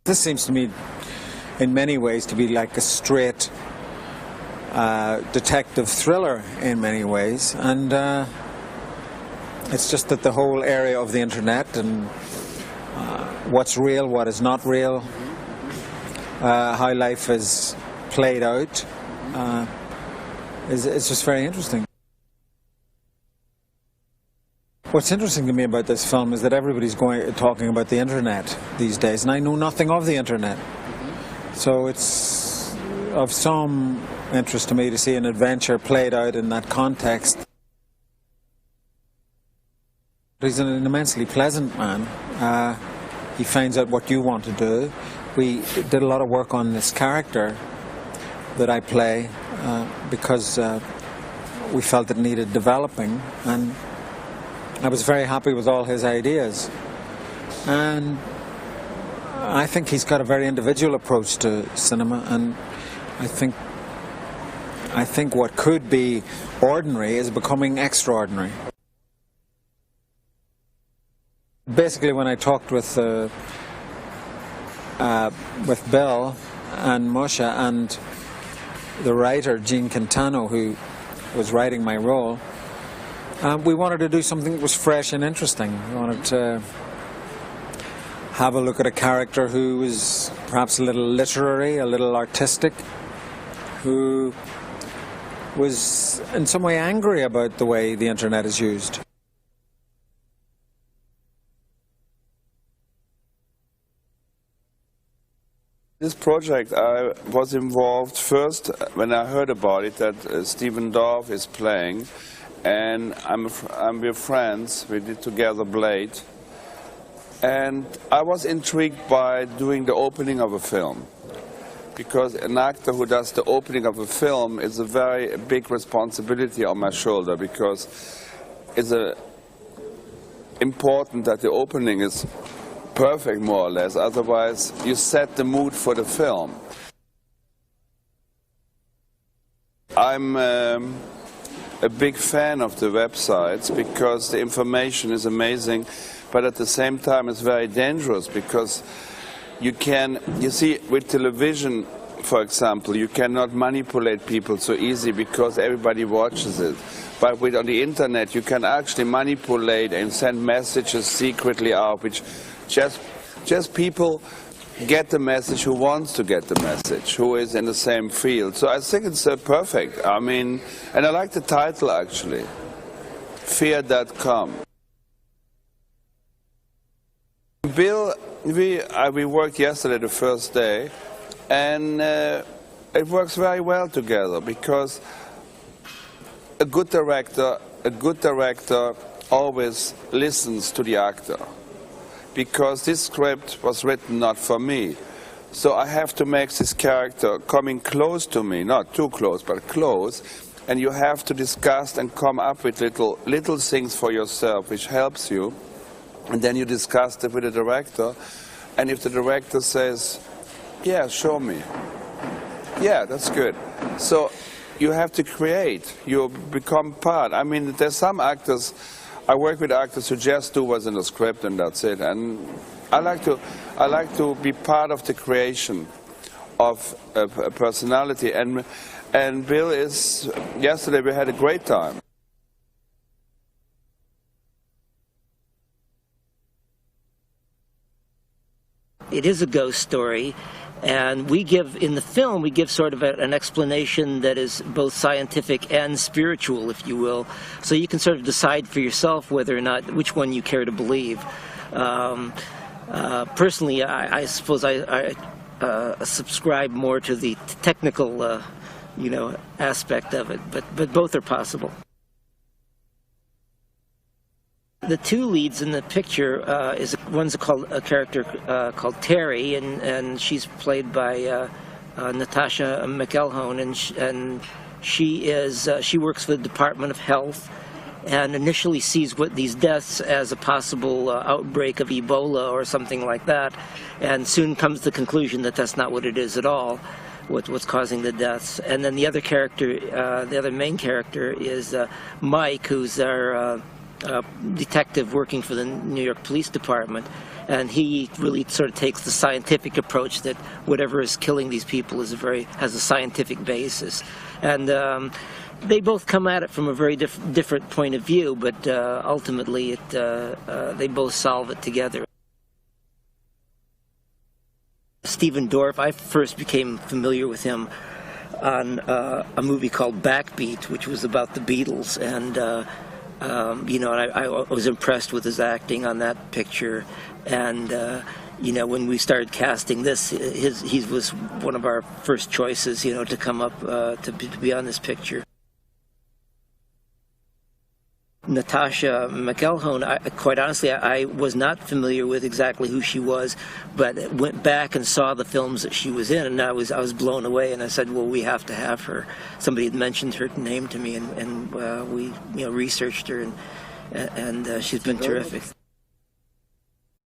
This seems to me, in many ways, to be like a straight detective thriller in many ways, and it's just that the whole area of the internet and what's real, what is not real, how life is played out, is just very interesting. What's interesting to me about this film is that everybody's talking about the internet these days, and I know nothing of the internet. So it's of some interest to me to see an adventure played out in that context. He's an immensely pleasant man. He finds out what you want to do. We did a lot of work on this character that I play because we felt it needed developing, and I was very happy with all his ideas. And I think he's got a very individual approach to cinema, and I think what could be ordinary is becoming extraordinary. Basically, when I talked with Bill and Moshe and the writer Gene Quintano, who was writing my role, we wanted to do something that was fresh and interesting. We wanted to have a look at a character who was perhaps a little literary, a little artistic, who was in some way angry about the way the internet is used. This project, I was involved first when I heard about it, that Stephen Dorff is playing, and we're friends. We did together Blade, and I was intrigued by doing the opening of a film, because an actor who does the opening of a film is a very big responsibility on my shoulder, because it's important that the opening is perfect, more or less, otherwise you set the mood for the film. I'm a big fan of the websites because the information is amazing, but at the same time it's very dangerous, because you see, with television, for example, you cannot manipulate people so easy because everybody watches it. But on the internet you can actually manipulate and send messages secretly out, which just people get the message who wants to get the message, who is in the same field. So I think it's perfect. I mean, and I like the title actually, Feardotcom. Bill, we worked yesterday the first day, and it works very well together, because a good director always listens to the actor. Because this script was written not for me. So I have to make this character coming close to me, not too close, but close, and you have to discuss and come up with little things for yourself which helps you, and then you discuss it with the director, and if the director says, yeah, show me, yeah, that's good. So you have to create, you become part. I mean, there's some actors, I work with actors who just do what's in the script and that's it. And I like to be part of the creation of a personality. And Bill is, yesterday we had a great time. It is a ghost story. And in the film, we give sort of an explanation that is both scientific and spiritual, if you will. So you can sort of decide for yourself whether or not, which one you care to believe. Personally, I suppose I subscribe more to the technical, aspect of it, but both are possible. The two leads in the picture one's a character called Terry, and she's played by Natasha McElhone, and she works for the Department of Health, and initially sees these deaths as a possible outbreak of Ebola or something like that, and soon comes to the conclusion that that's not what it is at all, what's causing the deaths. And then the other character, the other main character, is Mike, who's our detective working for the New York Police Department, and he really sort of takes the scientific approach that whatever is killing these people has a scientific basis, and they both come at it from a very different point of view, but ultimately they both solve it together. Stephen Dorff, I first became familiar with him on a movie called Backbeat, which was about the Beatles, and I was impressed with his acting on that picture, and when we started casting this, he was one of our first choices, to come up to be on this picture. Natasha McElhone, quite honestly, I was not familiar with exactly who she was, but went back and saw the films that she was in, and I was blown away. And I said, "Well, we have to have her." Somebody had mentioned her name to me, and we researched her, and she's been terrific.